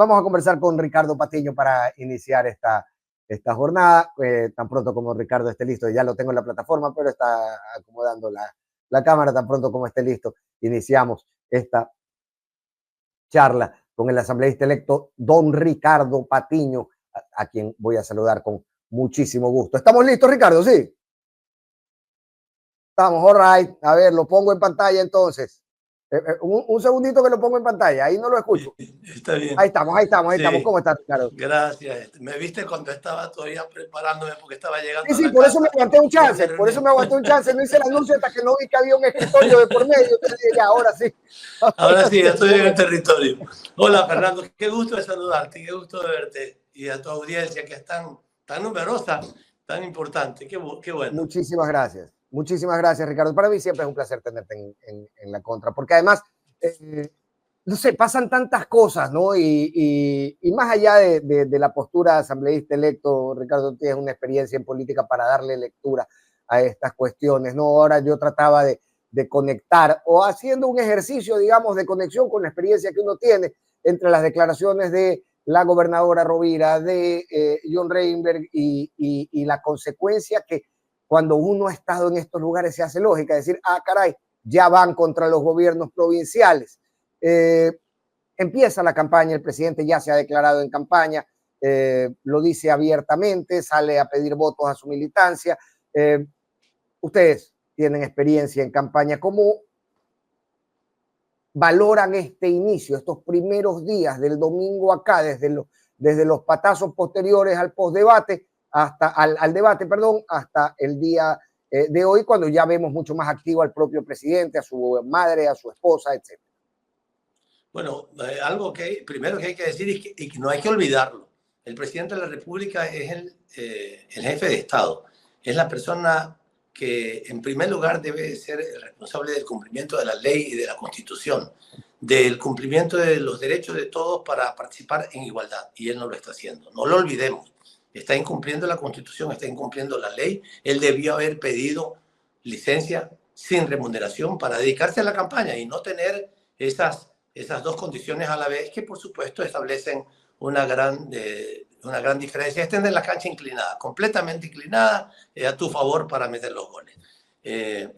vamos a conversar con Ricardo Patiño para iniciar esta jornada. Tan pronto como Ricardo esté listo, ya lo tengo en la plataforma, pero está acomodando la cámara. Tan pronto como esté listo, iniciamos esta charla con el asambleísta electo don Ricardo Patiño, a quien voy a saludar con muchísimo gusto. ¿Estamos listos, Ricardo? Sí. Estamos, all right. A ver, lo pongo en pantalla entonces. Un segundito que lo pongo en pantalla, ahí no lo escucho. Está bien. Ahí estamos. Sí. ¿Cómo estás, Ricardo? Gracias. Me viste cuando estaba todavía preparándome porque estaba llegando. Sí, por eso me aguanté un chance, no hice el anuncio hasta que no vi que había un escritorio de por medio. Ya, ahora sí. Ahora sí, ya estoy en el territorio. Hola, Fernando, qué gusto de saludarte, qué gusto de verte y a tu audiencia que es tan numerosa, tan importante. Qué bueno. Muchísimas gracias, Ricardo. Para mí siempre es un placer tenerte en la contra, porque además, no sé, pasan tantas cosas, ¿no? Y más allá de la postura asambleísta electo, Ricardo, tienes una experiencia en política para darle lectura a estas cuestiones, ¿no? Ahora yo trataba de conectar o haciendo un ejercicio, digamos, de conexión con la experiencia que uno tiene entre las declaraciones de la gobernadora Rovira, de John Reinberg y la consecuencia que cuando uno ha estado en estos lugares se hace lógica, decir, caray, ya van contra los gobiernos provinciales. Empieza la campaña, el presidente ya se ha declarado en campaña, lo dice abiertamente, sale a pedir votos a su militancia. Ustedes tienen experiencia en campaña. ¿Cómo valoran este inicio, estos primeros días del domingo acá, desde los patazos posteriores al postdebate, al debate, hasta el día de hoy, cuando ya vemos mucho más activo al propio presidente, a su madre, a su esposa, etc.? Bueno, algo primero que hay que decir y que no hay que olvidarlo. El presidente de la República es el jefe de Estado. Es la persona que en primer lugar debe ser el responsable del cumplimiento de la ley y de la Constitución, del cumplimiento de los derechos de todos para participar en igualdad. Y él no lo está haciendo. No lo olvidemos. Está incumpliendo la Constitución, está incumpliendo la ley. Él debió haber pedido licencia sin remuneración para dedicarse a la campaña y no tener esas dos condiciones a la vez que, por supuesto, establecen una gran diferencia. Es tener la cancha inclinada, completamente inclinada a tu favor para meter los goles.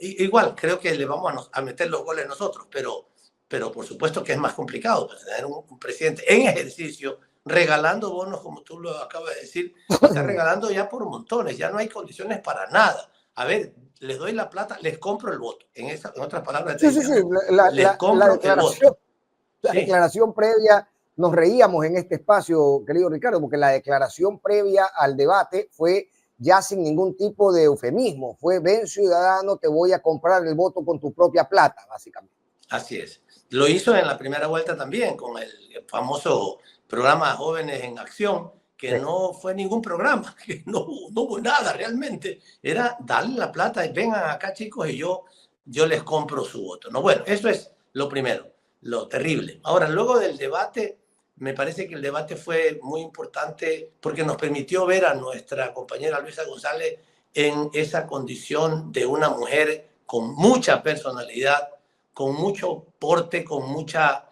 Igual, creo que le vamos a meter los goles nosotros, pero por supuesto que es más complicado tener un presidente en ejercicio regalando bonos, como tú lo acabas de decir, está regalando ya por montones, ya no hay condiciones para nada. A ver, les doy la plata, les compro el voto. En otras palabras, sí. Les compro el voto. La declaración previa, nos reíamos en este espacio, querido Ricardo, porque la declaración previa al debate fue ya sin ningún tipo de eufemismo. Fue: ven, ciudadano, te voy a comprar el voto con tu propia plata, básicamente. Así es. Lo hizo en la primera vuelta también, con el famoso programa Jóvenes en Acción, que no fue ningún programa, que no hubo nada realmente. Era darle la plata y vengan acá, chicos, y yo les compro su voto. No, bueno, eso es lo primero, lo terrible. Ahora, luego del debate, me parece que el debate fue muy importante porque nos permitió ver a nuestra compañera Luisa González en esa condición de una mujer con mucha personalidad, con mucho porte, con mucha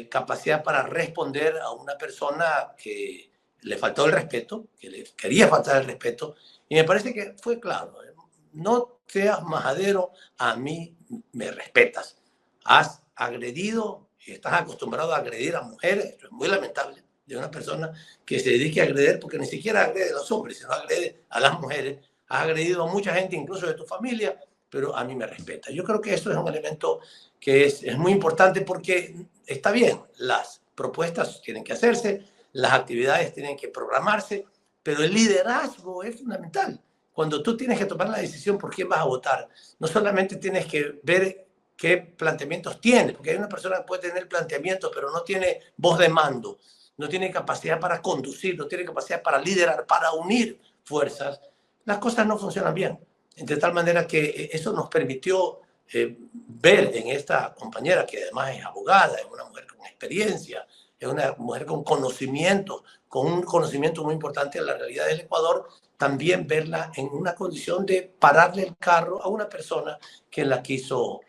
capacidad para responder a una persona que le faltó el respeto, que le quería faltar el respeto, y me parece que fue claro: no seas majadero, a mí me respetas. Has agredido y estás acostumbrado a agredir a mujeres, esto es muy lamentable, de una persona que se dedique a agredir, porque ni siquiera agrede a los hombres, sino agrede a las mujeres. Has agredido a mucha gente, incluso de tu familia, pero a mí me respeta. Yo creo que eso es un elemento que es muy importante, porque está bien, las propuestas tienen que hacerse, las actividades tienen que programarse, pero el liderazgo es fundamental. Cuando tú tienes que tomar la decisión por quién vas a votar, no solamente tienes que ver qué planteamientos tiene, porque hay una persona que puede tener planteamientos, pero no tiene voz de mando, no tiene capacidad para conducir, no tiene capacidad para liderar, para unir fuerzas. Las cosas no funcionan bien. De tal manera que eso nos permitió ver en esta compañera, que además es abogada, es una mujer con experiencia, es una mujer con conocimiento, con un conocimiento muy importante de la realidad del Ecuador, también verla en una condición de pararle el carro a una persona que la quiso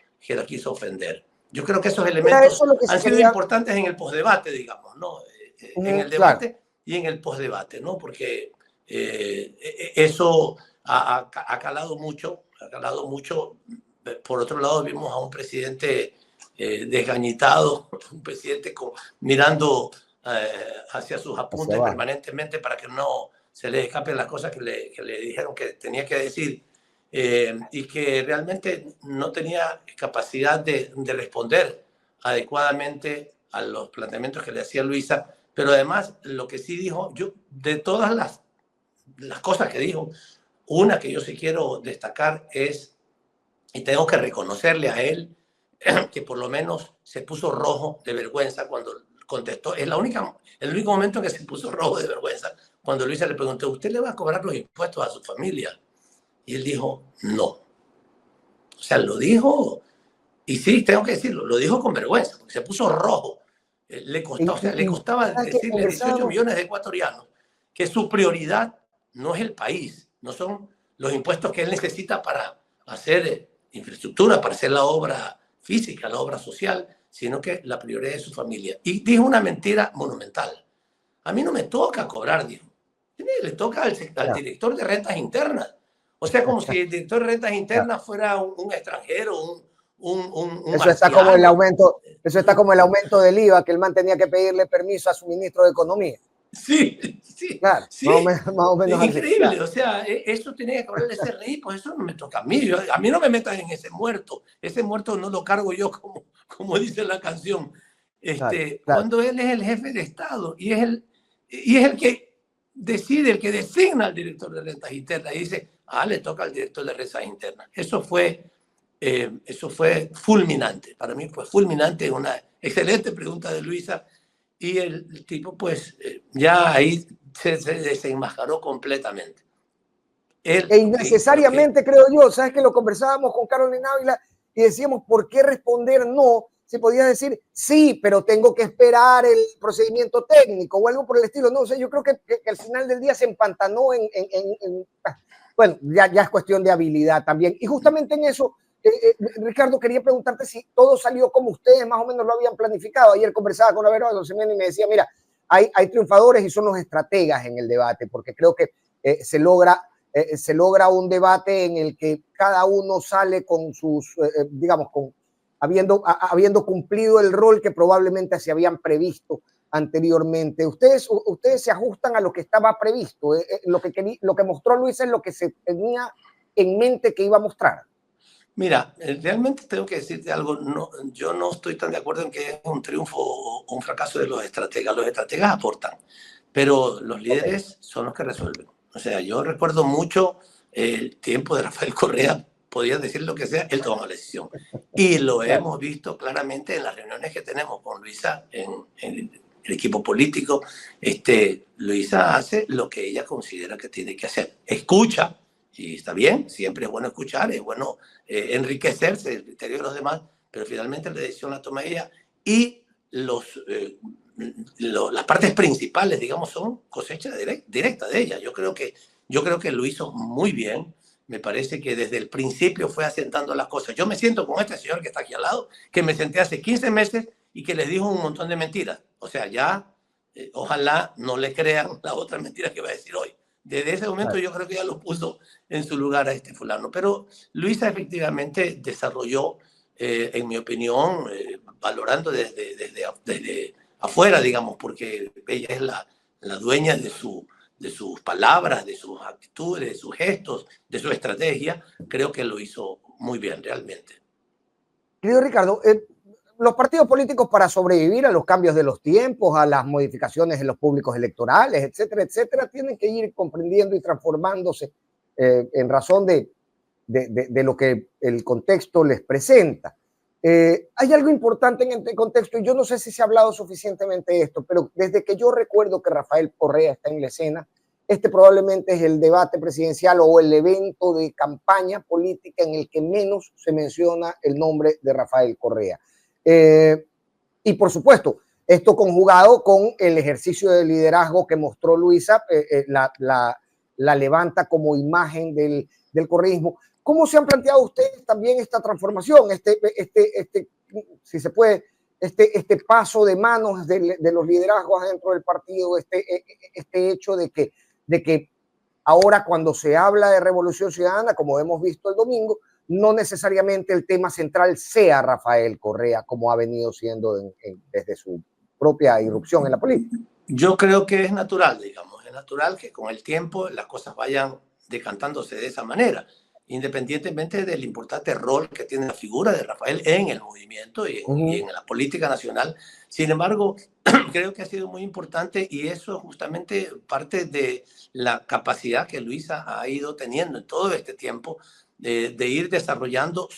ofender. Yo creo que esos elementos han sido importantes en el posdebate, digamos, ¿no? en el Claro. debate y en el postdebate, ¿no? Porque eso ha calado mucho, ha calado mucho. Por otro lado, vimos a un presidente desgañitado, un presidente mirando hacia sus apuntes permanentemente para que no se le escapen las cosas que le dijeron que tenía que decir, y que realmente no tenía capacidad de responder adecuadamente a los planteamientos que le hacía Luisa. Pero además, lo que sí dijo, de todas las cosas que dijo, una que yo sí quiero destacar es, y tengo que reconocerle a él, que por lo menos se puso rojo de vergüenza cuando contestó. Es el único momento que se puso rojo de vergüenza, cuando Luisa le preguntó, ¿usted le va a cobrar los impuestos a su familia? Y él dijo, no. O sea, lo dijo, y sí, tengo que decirlo, lo dijo con vergüenza, porque se puso rojo. Le costaba decirle a 18 millones de ecuatorianos que su prioridad no es el país, no son los impuestos que él necesita para hacer infraestructura, para hacer la obra física, la obra social, sino que la prioridad es su familia. Y dijo una mentira monumental. A mí no me toca cobrar, dijo. Le toca al director de rentas internas. O sea, como si el director de rentas internas fuera un extranjero, un eso está como el aumento, eso está como el aumento del IVA, que el man tenía que pedirle permiso a su ministro de Economía. Sí, sí, claro, sí. Más o menos increíble, así, claro. O sea, eso tenía que cobrarle ese rey, pues eso no me toca a mí. A mí no me metas en ese muerto no lo cargo yo, como dice la canción. Claro. Cuando él es el jefe de Estado y es el que decide, el que designa al director de rentas internas y dice, le toca al director de rentas internas. Eso fue fulminante. Para mí fue fulminante, una excelente pregunta de Luisa. Y el tipo, pues, ya ahí se desenmascaró completamente. Innecesariamente, creo yo. Sabes que lo conversábamos con Carolina Ávila y decíamos, ¿por qué responder no? Se podía decir, sí, pero tengo que esperar el procedimiento técnico o algo por el estilo. No, o sea, yo creo que al final del día se empantanó bueno, ya es cuestión de habilidad también. Y justamente en eso, Ricardo, quería preguntarte si todo salió como ustedes más o menos lo habían planificado. Ayer conversaba con Avero Semena y me decía, mira, hay triunfadores y son los estrategas en el debate, porque creo que se logra un debate en el que cada uno sale con sus, digamos, habiendo cumplido el rol que probablemente se habían previsto anteriormente. Ustedes se ajustan a lo que estaba previsto. Lo que mostró Luis es lo que se tenía en mente que iba a mostrar. Mira, realmente tengo que decirte algo. Yo no estoy tan de acuerdo en que es un triunfo o un fracaso de los estrategas. Los estrategas aportan, pero los líderes son los que resuelven. O sea, yo recuerdo mucho el tiempo de Rafael Correa. Podía decir lo que sea, él toma la decisión. Y lo hemos visto claramente en las reuniones que tenemos con Luisa en el equipo político. Luisa hace lo que ella considera que tiene que hacer. Escucha, y está bien, siempre es bueno escuchar, es bueno enriquecerse del criterio de los demás, pero finalmente la decisión la toma ella. Y las partes principales, digamos, son cosecha directa de ella. Yo creo que lo hizo muy bien. Me parece que desde el principio fue asentando las cosas. Yo me siento con este señor que está aquí al lado, que me senté hace 15 meses y que les dijo un montón de mentiras. O sea, ya, ojalá no le crean la otra mentira que va a decir hoy. Desde ese momento yo creo que ya lo puso en su lugar a este fulano. Pero Luisa efectivamente desarrolló, en mi opinión, valorando desde afuera, digamos, porque ella es la dueña de sus palabras, de sus actitudes, de sus gestos, de su estrategia. Creo que lo hizo muy bien, realmente. Querido Ricardo, los partidos políticos, para sobrevivir a los cambios de los tiempos, a las modificaciones en los públicos electorales, etcétera, etcétera, tienen que ir comprendiendo y transformándose en razón de lo que el contexto les presenta. Hay algo importante en este contexto, y yo no sé si se ha hablado suficientemente de esto, pero desde que yo recuerdo que Rafael Correa está en la escena, probablemente es el debate presidencial o el evento de campaña política en el que menos se menciona el nombre de Rafael Correa. Y por supuesto, esto conjugado con el ejercicio de liderazgo que mostró Luisa, la levanta como imagen del correísmo. ¿Cómo se han planteado ustedes también esta transformación, si se puede este paso de manos de los liderazgos dentro del partido, este hecho de que ahora cuando se habla de Revolución Ciudadana, como hemos visto el domingo, no necesariamente el tema central sea Rafael Correa, como ha venido siendo desde su propia irrupción en la política? Yo creo que es natural, digamos, es natural que con el tiempo las cosas vayan decantándose de esa manera, independientemente del importante rol que tiene la figura de Rafael en el movimiento y en la política nacional. Sin embargo, creo que ha sido muy importante y eso es justamente parte de la capacidad que Luisa ha ido teniendo en todo este tiempo de ir desarrollando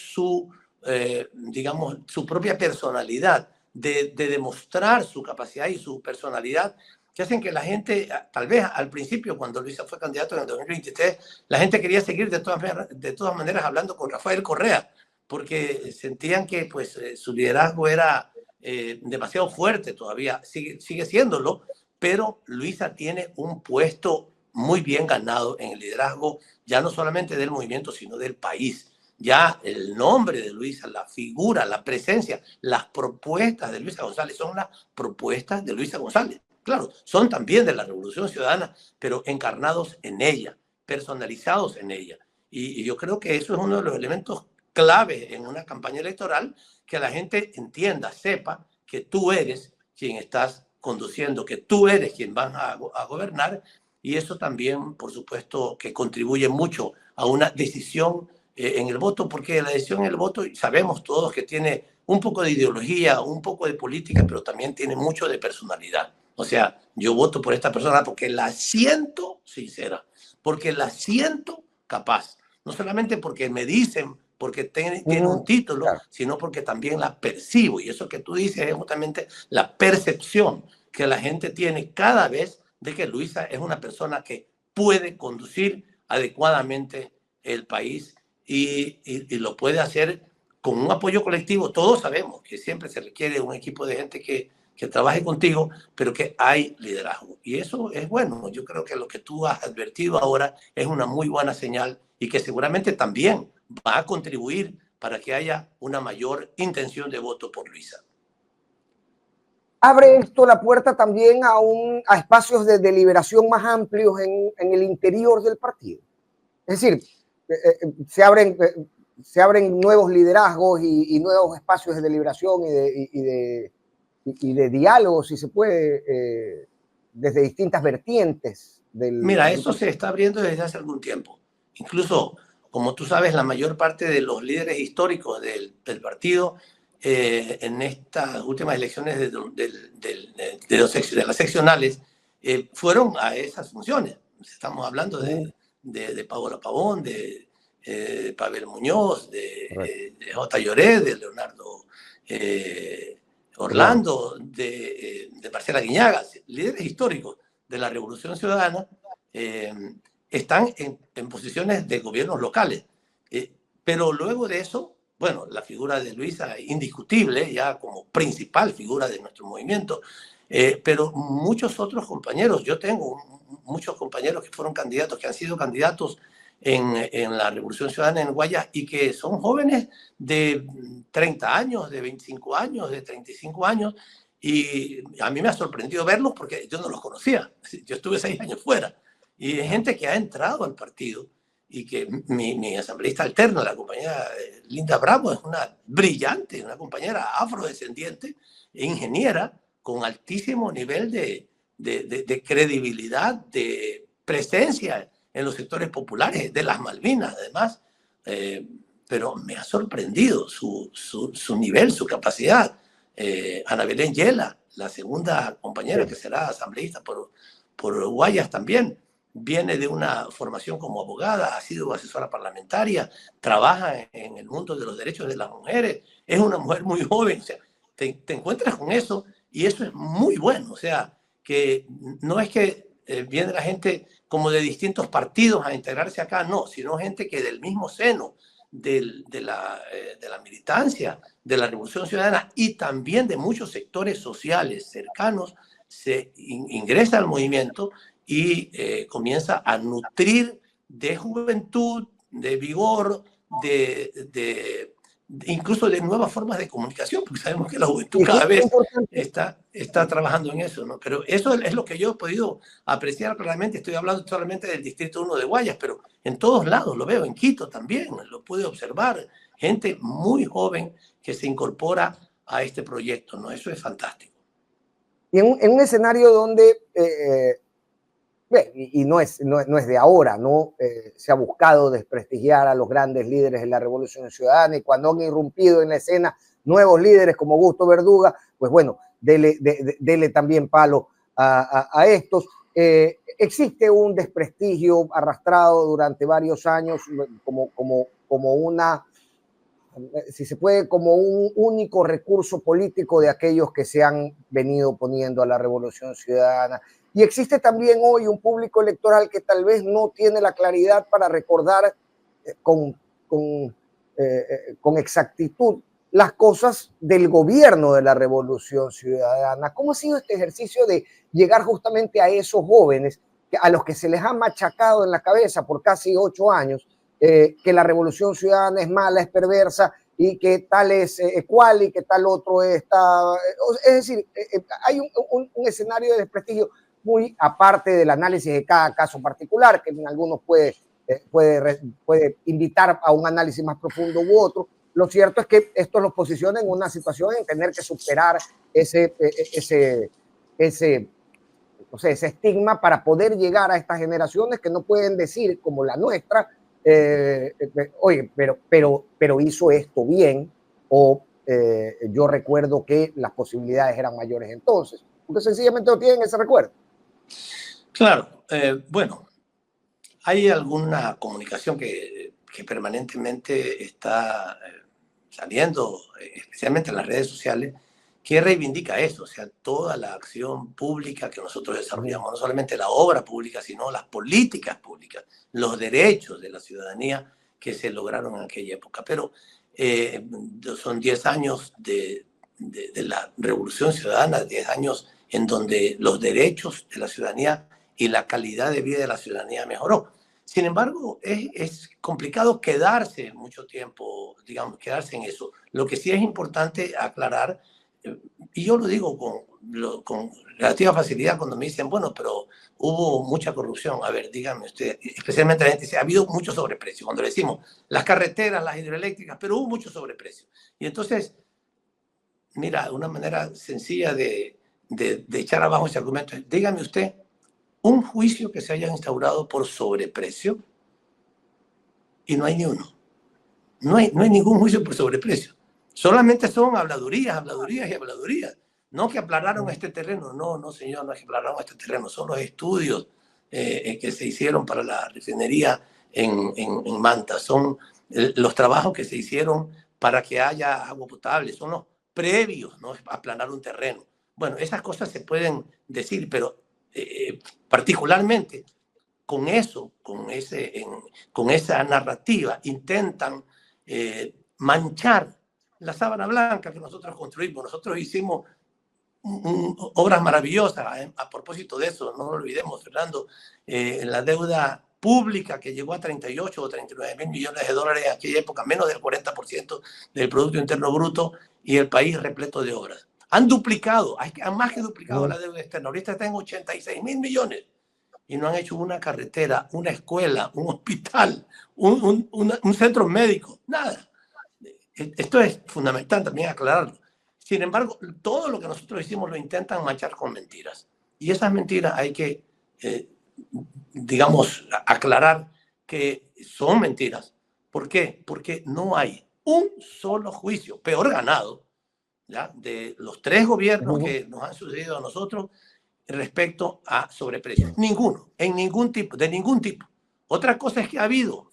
digamos, su propia personalidad, de demostrar su capacidad y su personalidad, que hacen que la gente, tal vez al principio, cuando Luisa fue candidato en el 2023, la gente quería seguir de todas maneras hablando con Rafael Correa, porque sentían que pues, su liderazgo era demasiado fuerte todavía, sigue siéndolo, pero Luisa tiene un puesto muy bien ganado en el liderazgo, ya no solamente del movimiento, sino del país. Ya el nombre de Luisa, la figura, la presencia, las propuestas de Luisa González son las propuestas de Luisa González. Claro, son también de la Revolución Ciudadana, pero encarnados en ella, personalizados en ella. Y yo creo que eso es uno de los elementos clave en una campaña electoral, que la gente entienda, sepa que tú eres quien estás conduciendo, que tú eres quien vas a gobernar, y eso también, por supuesto, que contribuye mucho a una decisión en el voto, porque la decisión en el voto sabemos todos que tiene un poco de ideología, un poco de política, pero también tiene mucho de personalidad. O sea, yo voto por esta persona porque la siento sincera, porque la siento capaz, no solamente porque me dicen, porque tiene un título, claro, sino porque también la percibo. Y eso que tú dices es justamente la percepción que la gente tiene cada vez de que Luisa es una persona que puede conducir adecuadamente el país y lo puede hacer con un apoyo colectivo. Todos sabemos que siempre se requiere un equipo de gente que trabaje contigo, pero que hay liderazgo. Y eso es bueno. Yo creo que lo que tú has advertido ahora es una muy buena señal y que seguramente también va a contribuir para que haya una mayor intención de voto por Luisa. ¿Abre esto la puerta también a espacios de deliberación más amplios en el interior del partido? Es decir, se abren nuevos liderazgos y nuevos espacios de deliberación y de diálogo, si se puede, desde distintas vertientes Mira, eso se está abriendo desde hace algún tiempo. Incluso, como tú sabes, la mayor parte de los líderes históricos del partido en estas últimas elecciones de las seccionales fueron a esas funciones. Estamos hablando de Paola Pavón, de Pavel Muñoz, de J. Lloret, de Leonardo Orlando, de Marcela Guiñaga, líderes históricos de la Revolución Ciudadana, están en posiciones de gobiernos locales. Pero luego de eso, bueno, la figura de Luisa indiscutible, ya como principal figura de nuestro movimiento, pero muchos otros compañeros, yo tengo muchos compañeros que fueron candidatos, que han sido candidatos en la Revolución Ciudadana en Guayas y que son jóvenes de 30 años, de 25 años, de 35 años, y a mí me ha sorprendido verlos porque yo no los conocía. Yo estuve 6 años fuera. Y hay gente que ha entrado al partido y que mi asambleísta alterna, la compañera Linda Bravo, es una brillante, una compañera afrodescendiente e ingeniera con altísimo nivel de credibilidad, de presencia en los sectores populares, de las Malvinas, además. Pero me ha sorprendido su nivel, su capacidad. Ana Belén Yela, la segunda compañera que será asambleísta por Guayas también, viene de una formación como abogada, ha sido asesora parlamentaria, trabaja en el mundo de los derechos de las mujeres, es una mujer muy joven, o sea, te encuentras con eso y eso es muy bueno, o sea, que no es que viene la gente como de distintos partidos a integrarse acá, no, sino gente que del mismo seno de la militancia, de la Revolución Ciudadana y también de muchos sectores sociales cercanos, se ingresa al movimiento y comienza a nutrir de juventud, de vigor, de incluso de nuevas formas de comunicación, porque sabemos que la juventud Y cada es vez importante. está trabajando en eso, ¿no? Pero eso es lo que yo he podido apreciar claramente. Estoy hablando solamente del Distrito 1 de Guayas, pero en todos lados lo veo, en Quito también, lo pude observar. Gente muy joven que se incorpora a este proyecto, ¿no? Eso es fantástico. Y en un escenario donde, y no es de ahora, ¿no? Se ha buscado desprestigiar a los grandes líderes de la Revolución Ciudadana, y cuando han irrumpido en la escena nuevos líderes como Augusto Verduga, pues bueno, dele también palo a estos. Existe un desprestigio arrastrado durante varios años como una, si se puede, como un único recurso político de aquellos que se han venido oponiendo a la Revolución Ciudadana. Y existe también hoy un público electoral que tal vez no tiene la claridad para recordar con, con, con exactitud las cosas del gobierno de la Revolución Ciudadana. ¿Cómo ha sido este ejercicio de llegar justamente a esos jóvenes a los que se les ha machacado en la cabeza por casi 8 años que la Revolución Ciudadana es mala, es perversa, y que tal es cual y que tal otro está? Es decir, hay un escenario de desprestigio muy aparte del análisis de cada caso particular, que en algunos puede invitar a un análisis más profundo u otro. Lo cierto es que esto los posiciona en una situación en tener que superar ese estigma para poder llegar a estas generaciones que no pueden decir, como la nuestra, oye, pero hizo esto bien, o yo recuerdo que las posibilidades eran mayores entonces, porque sencillamente no tienen ese recuerdo. Claro, bueno, hay alguna comunicación que permanentemente está saliendo, especialmente en las redes sociales, que reivindica eso, o sea, toda la acción pública que nosotros desarrollamos, no solamente la obra pública, sino las políticas públicas, los derechos de la ciudadanía que se lograron en aquella época. Pero son 10 años de la Revolución Ciudadana, 10 años en donde los derechos de la ciudadanía y la calidad de vida de la ciudadanía mejoró. Sin embargo, es complicado quedarse mucho tiempo, digamos, quedarse en eso. Lo que sí es importante aclarar, y yo lo digo con relativa facilidad cuando me dicen, bueno, pero hubo mucha corrupción. A ver, díganme usted, especialmente la gente dice, ha habido mucho sobreprecio. Cuando le decimos las carreteras, las hidroeléctricas, pero hubo mucho sobreprecio. Y entonces, mira, una manera sencilla de echar abajo ese argumento es, dígame usted, un juicio que se haya instaurado por sobreprecio, y no hay ni uno. No hay ningún juicio por sobreprecio. Solamente son habladurías, habladurías y habladurías. No que aplanaron este terreno. No, no, señor, no es que aplanaron este terreno. Son los estudios que se hicieron para la refinería en Manta. Son los trabajos que se hicieron para que haya agua potable. Son los previos, no es aplanar un terreno. Bueno, esas cosas se pueden decir, pero particularmente con eso, con esa narrativa, intentan manchar la sábana blanca que nosotros construimos. Nosotros hicimos obras maravillosas. A propósito de eso, no lo olvidemos, Fernando, la deuda pública que llegó a 38 o 39 mil millones de dólares en aquella época, menos del 40% del Producto Interno Bruto, y el país repleto de obras. Han duplicado, han más que duplicado la deuda externa. Ahorita está en 86 mil millones. Y no han hecho una carretera, una escuela, un hospital, un centro médico, nada. Esto es fundamental también aclararlo. Sin embargo, todo lo que nosotros hicimos lo intentan manchar con mentiras. Y esas mentiras hay que, digamos, aclarar que son mentiras. ¿Por qué? Porque no hay un solo juicio, peor ganado, ¿ya?, de los 3 gobiernos que nos han sucedido a nosotros respecto a sobreprecios. Ninguno, en ningún tipo, de ningún tipo. Otra cosa es que ha habido,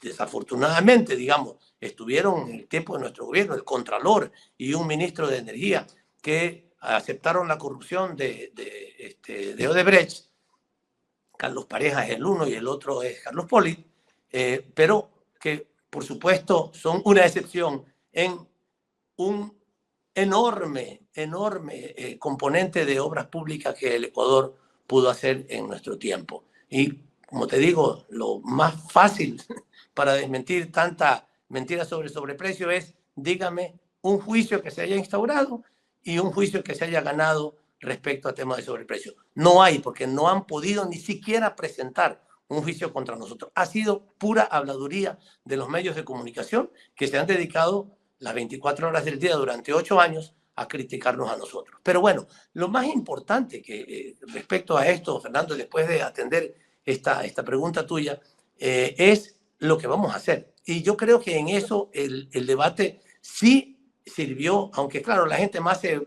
desafortunadamente, digamos, estuvieron en el tiempo de nuestro gobierno el Contralor y un ministro de Energía que aceptaron la corrupción de Odebrecht. Carlos Pareja es el uno y el otro es Carlos Poli, pero que, por supuesto, son una excepción en un enorme componente de obras públicas que el Ecuador pudo hacer en nuestro tiempo. Y, como te digo, lo más fácil para desmentir tanta mentira sobre sobreprecio es dígame un juicio que se haya instaurado y un juicio que se haya ganado respecto a temas de sobreprecio. No hay, porque no han podido ni siquiera presentar un juicio contra nosotros. Ha sido pura habladuría de los medios de comunicación que se han dedicado las 24 horas del día durante 8 años a criticarnos a nosotros. Pero bueno, lo más importante que respecto a esto, Fernando, después de atender esta pregunta tuya, es lo que vamos a hacer. Y yo creo que en eso el debate sí sirvió, aunque claro, la gente más se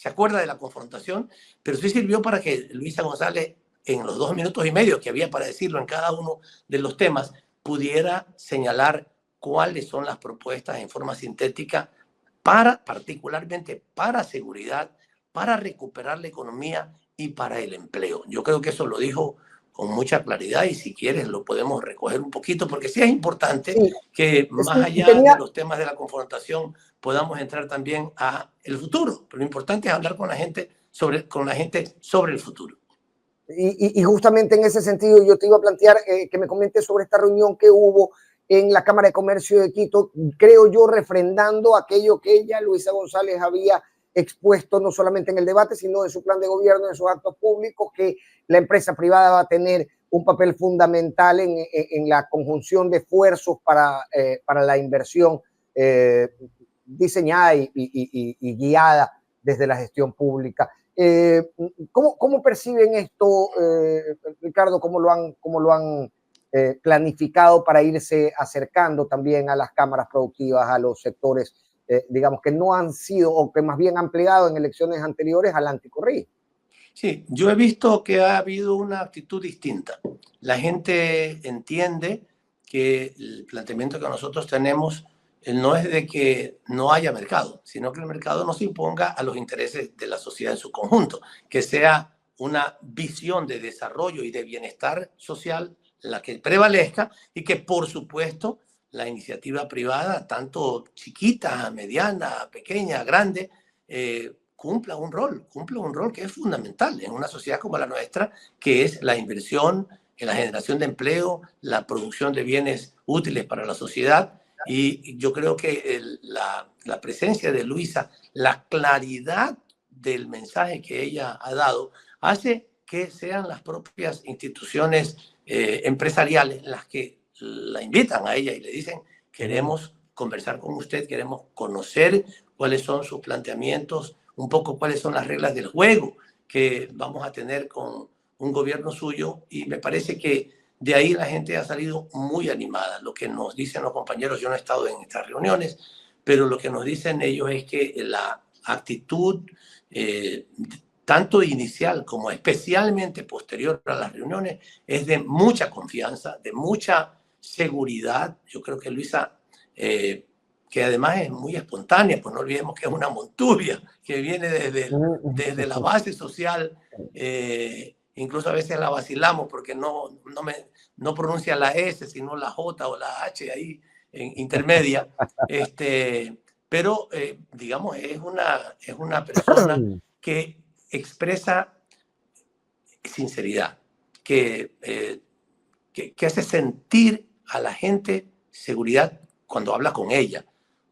acuerda de la confrontación, pero sí sirvió para que Luisa González, en los 2 minutos y medio que había para decirlo en cada uno de los temas, pudiera señalar cuáles son las propuestas en forma sintética particularmente para seguridad, para recuperar la economía y para el empleo. Yo creo que eso lo dijo con mucha claridad y si quieres lo podemos recoger un poquito, porque sí es importante que más allá de los temas de la confrontación podamos entrar también a el futuro. Pero lo importante es hablar con la gente sobre el futuro. Y justamente en ese sentido yo te iba a plantear que me comentes sobre esta reunión que hubo en la Cámara de Comercio de Quito, creo yo, refrendando aquello que ella, Luisa González, había expuesto no solamente en el debate, sino en su plan de gobierno, en sus actos públicos, que la empresa privada va a tener un papel fundamental en la conjunción de esfuerzos para la inversión diseñada y guiada desde la gestión pública. ¿Cómo perciben esto, Ricardo? ¿Cómo lo han planificado para irse acercando también a las cámaras productivas, a los sectores, digamos, que no han sido o que más bien han plegado en elecciones anteriores al anticorrido? Sí, yo he visto que ha habido una actitud distinta. La gente entiende que el planteamiento que nosotros tenemos no es de que no haya mercado, sino que el mercado no se imponga a los intereses de la sociedad en su conjunto, que sea una visión de desarrollo y de bienestar social la que prevalezca y que, por supuesto, la iniciativa privada, tanto chiquita, mediana, pequeña, grande, cumpla un rol que es fundamental en una sociedad como la nuestra, que es la inversión en la generación de empleo, la producción de bienes útiles para la sociedad. Y yo creo que la presencia de Luisa, la claridad del mensaje que ella ha dado, hace que sean las propias instituciones empresariales las que la invitan a ella y le dicen: queremos conversar con usted, queremos conocer cuáles son sus planteamientos, un poco cuáles son las reglas del juego que vamos a tener con un gobierno suyo. Y me parece que de ahí la gente ha salido muy animada. Lo que nos dicen los compañeros, yo no he estado en estas reuniones, pero lo que nos dicen ellos es que la actitud, tanto inicial como especialmente posterior a las reuniones, es de mucha confianza, de mucha seguridad. Yo creo que Luisa, que además es muy espontánea, pues no olvidemos que es una montuvia, que viene desde la base social, incluso a veces la vacilamos porque no pronuncia la S, sino la J o la H ahí en intermedia, pero digamos, es una persona que expresa sinceridad, que hace sentir a la gente seguridad cuando habla con ella,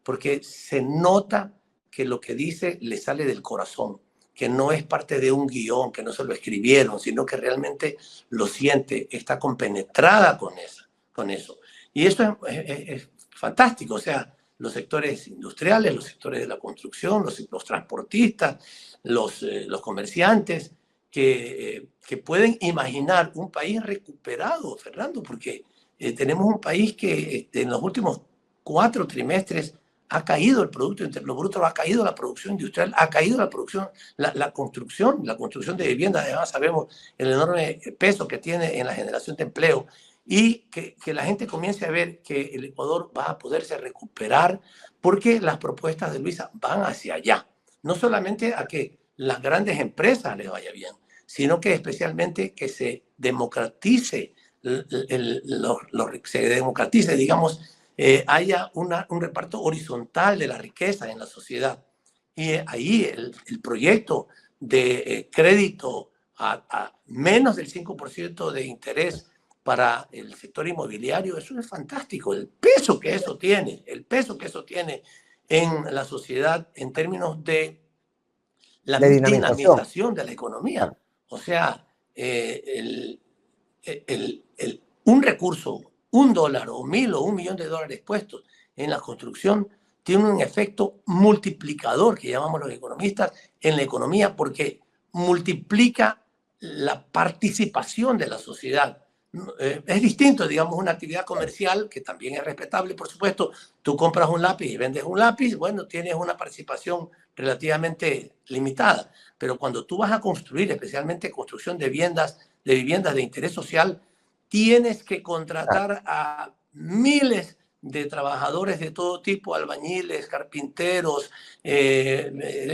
porque se nota que lo que dice le sale del corazón, que no es parte de un guión, que no se lo escribieron, sino que realmente lo siente, está compenetrada con eso. Y eso es fantástico. O sea, los sectores industriales, los sectores de la construcción, los transportistas, los comerciantes, que pueden imaginar un país recuperado, Fernando, porque tenemos un país que en los últimos 4 trimestres ha caído el Producto Interno Bruto, ha caído la producción industrial, ha caído la producción, la construcción de viviendas. Además sabemos el enorme peso que tiene en la generación de empleo, y que la gente comience a ver que el Ecuador va a poderse recuperar porque las propuestas de Luisa van hacia allá. No solamente a que las grandes empresas les vaya bien, sino que especialmente que se democratice, digamos, haya un reparto horizontal de la riqueza en la sociedad. Y ahí el proyecto de crédito a menos del 5% de interés para el sector inmobiliario, eso es fantástico. El peso que eso tiene en la sociedad en términos de la De dinamización. dinamización de la economía. Claro. O sea, un recurso, $1 o 1.000 o 1.000.000 de dólares puestos en la construcción tiene un efecto multiplicador, que llamamos los economistas, en la economía, porque multiplica la participación de la sociedad. Es distinto, digamos, una actividad comercial, que también es respetable, por supuesto. Tú compras un lápiz y vendes un lápiz, bueno, tienes una participación relativamente limitada. Pero cuando tú vas a construir, especialmente construcción de viviendas de interés social, tienes que contratar a miles de trabajadores de todo tipo, albañiles, carpinteros,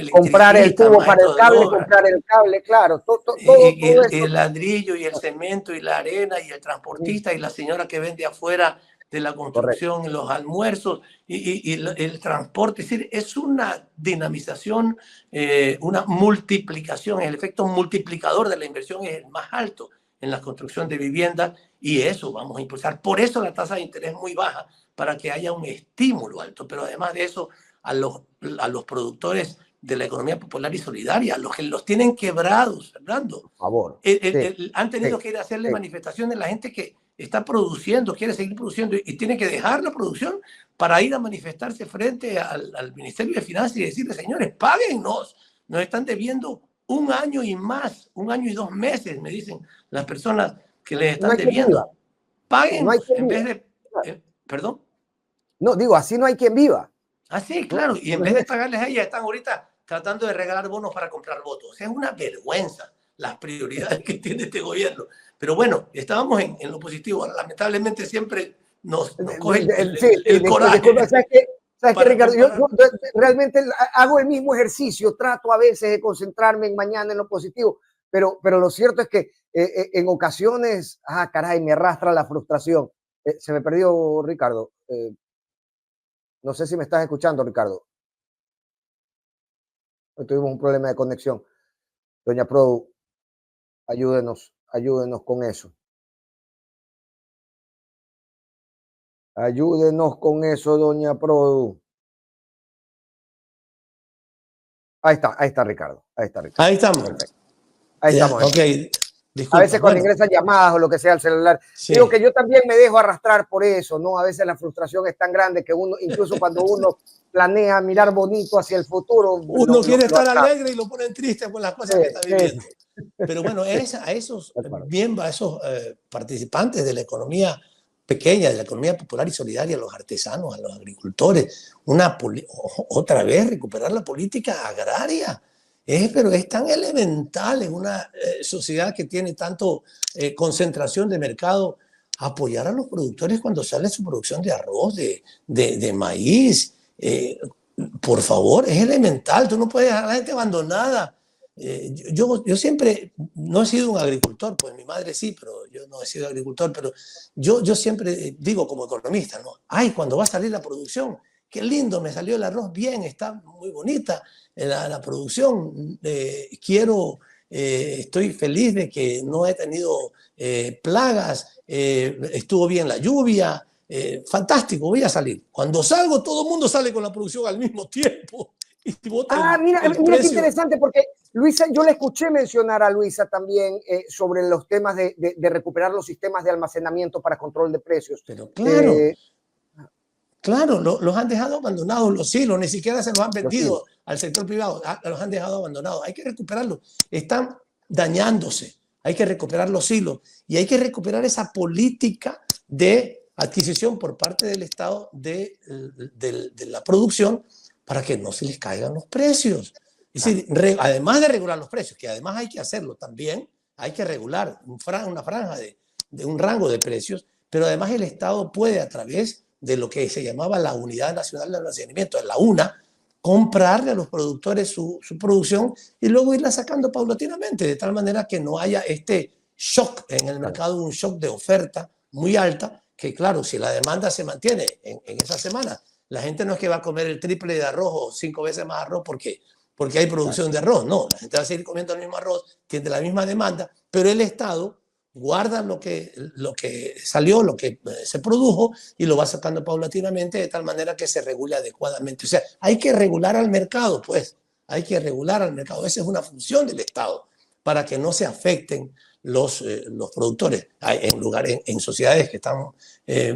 Comprar el electricistas, tubo para el maestros de cable, obra, comprar el cable, claro, todo y eso. el ladrillo y el cemento y la arena y el transportista y la señora que vende afuera de la Correcto. construcción, los almuerzos y el transporte. Es decir, es una dinamización, una multiplicación. El efecto multiplicador de la inversión es el más alto en la construcción de viviendas y eso vamos a impulsar. Por eso la tasa de interés es muy baja, para que haya un estímulo alto. Pero además de eso, a los productores de la economía popular y solidaria, los que los tienen quebrados, Fernando. Por favor. Han tenido que ir a hacerle manifestaciones la gente que está produciendo, quiere seguir produciendo y tiene que dejar la producción para ir a manifestarse frente al Ministerio de Finanzas y decirle, señores, páguennos, nos están debiendo 1 año y más, 1 año y 2 meses, me dicen las personas que les están debiendo. Páguennos, en vez de... ¿Perdón? No, digo, así no hay quien viva. Ah, sí, claro. Y en vez de pagarles a ellas, están ahorita tratando de regalar bonos para comprar votos. Es una vergüenza las prioridades que tiene este gobierno. Pero bueno, estábamos en lo positivo. Lamentablemente siempre nos coge el coraje. ¿Sabes qué, Ricardo? Yo realmente hago el mismo ejercicio, trato a veces de concentrarme en mañana en lo positivo, pero lo cierto es que en ocasiones, caray, me arrastra la frustración. Se me perdió, Ricardo. No sé si me estás escuchando, Ricardo. Hoy tuvimos un problema de conexión. Doña Produ, ayúdenos con eso. Ayúdenos con eso, doña Produ. Ahí está Ricardo. Ahí estamos. Perfecto. Ahí estamos. Ok. Disculpa, a veces cuando ingresan llamadas o lo que sea al celular, digo que yo también me dejo arrastrar por eso, ¿no? A veces la frustración es tan grande que uno, incluso cuando uno planea mirar bonito hacia el futuro, uno quiere estar alegre y lo ponen triste por las cosas que está viviendo. Pero bueno, a esos participantes de la economía pequeña, de la economía popular y solidaria, a los artesanos, a los agricultores, otra vez recuperar la política agraria. Pero es tan elemental en una sociedad que tiene tanto concentración de mercado, apoyar a los productores cuando sale su producción de arroz, de maíz. Por favor, es elemental. Tú no puedes dejar a la gente abandonada. Yo siempre no he sido un agricultor, pues mi madre sí, pero yo no he sido agricultor, pero yo siempre digo como economista, ¿no? Ay, cuando va a salir la producción, qué lindo, me salió el arroz bien, está muy bonita la producción, estoy feliz de que no he tenido plagas, estuvo bien la lluvia, fantástico, voy a salir. Cuando salgo, todo el mundo sale con la producción al mismo tiempo. Mira qué interesante, porque Luisa, yo le escuché mencionar a Luisa también sobre los temas de recuperar los sistemas de almacenamiento para control de precios. Pero claro, claro, los han dejado abandonados los silos, ni siquiera se los han vendido al sector privado, los han dejado abandonados. Hay que recuperarlos, están dañándose, hay que recuperar los silos y hay que recuperar esa política de adquisición por parte del Estado de la producción para que no se les caigan los precios. Es decir, además de regular los precios, que además hay que hacerlo también, hay que regular una franja de un rango de precios, pero además el Estado puede, a través de lo que se llamaba la Unidad Nacional de Almacenamiento, la UNA, comprarle a los productores su producción y luego irla sacando paulatinamente, de tal manera que no haya este shock en el mercado, un shock de oferta muy alta, que claro, si la demanda se mantiene en esa semana, la gente no es que va a comer el triple de arroz o 5 veces más arroz porque hay producción de arroz, no, la gente va a seguir comiendo el mismo arroz, tiene la misma demanda, pero el Estado guarda lo que salió, lo que se produjo y lo va sacando paulatinamente de tal manera que se regule adecuadamente. O sea, hay que regular al mercado, pues, hay que regular al mercado. Esa es una función del Estado para que no se afecten los productores. En sociedades que están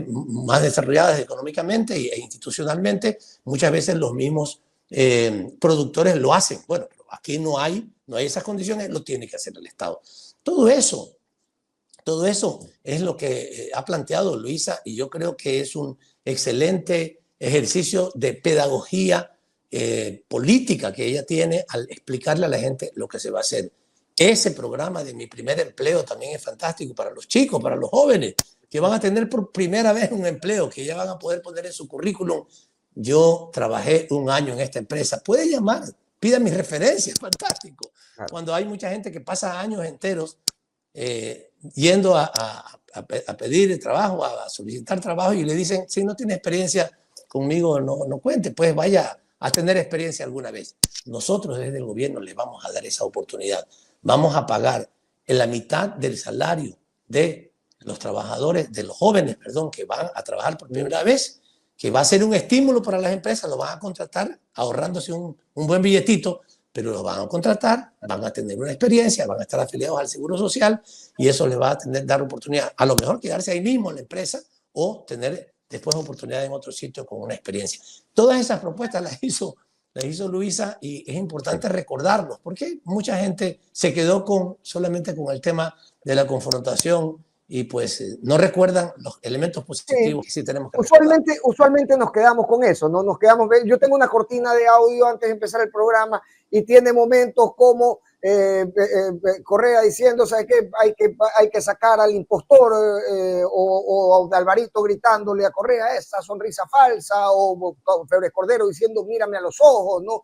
más desarrolladas económicamente e institucionalmente, muchas veces los mismos productores lo hacen. Bueno, pero aquí no hay esas condiciones, lo tiene que hacer el Estado. Todo eso es lo que ha planteado Luisa y yo creo que es un excelente ejercicio de pedagogía política que ella tiene al explicarle a la gente lo que se va a hacer. Ese programa de Mi Primer Empleo también es fantástico para los chicos, para los jóvenes, que van a tener por primera vez un empleo, que ya van a poder poner en su currículum: yo trabajé 1 año en esta empresa. Puede llamar, pida mis referencias, fantástico. Claro. Cuando hay mucha gente que pasa años enteros yendo a pedir trabajo, a solicitar trabajo, y le dicen: si no tiene experiencia conmigo, no cuente, pues vaya a tener experiencia alguna vez. Nosotros desde el gobierno les vamos a dar esa oportunidad. Vamos a pagar en la mitad del salario de los trabajadores, de los jóvenes, perdón, que van a trabajar por primera vez, que va a ser un estímulo para las empresas. Lo van a contratar ahorrándose un buen billetito, pero los van a contratar, van a tener una experiencia, van a estar afiliados al Seguro Social y eso les va a dar oportunidad, a lo mejor quedarse ahí mismo en la empresa o tener después oportunidad en otro sitio con una experiencia. Todas esas propuestas las hizo Luisa y es importante recordarlos porque mucha gente se quedó solamente con el tema de la confrontación y pues no recuerdan los elementos positivos que sí tenemos que recordar. Usualmente nos quedamos con eso, ¿no? Yo tengo una cortina de audio antes de empezar el programa y tiene momentos como Correa diciendo, ¿sabes qué? Hay que sacar al impostor o Alvarito gritándole a Correa esa sonrisa falsa o Febres Cordero diciendo mírame a los ojos, ¿no?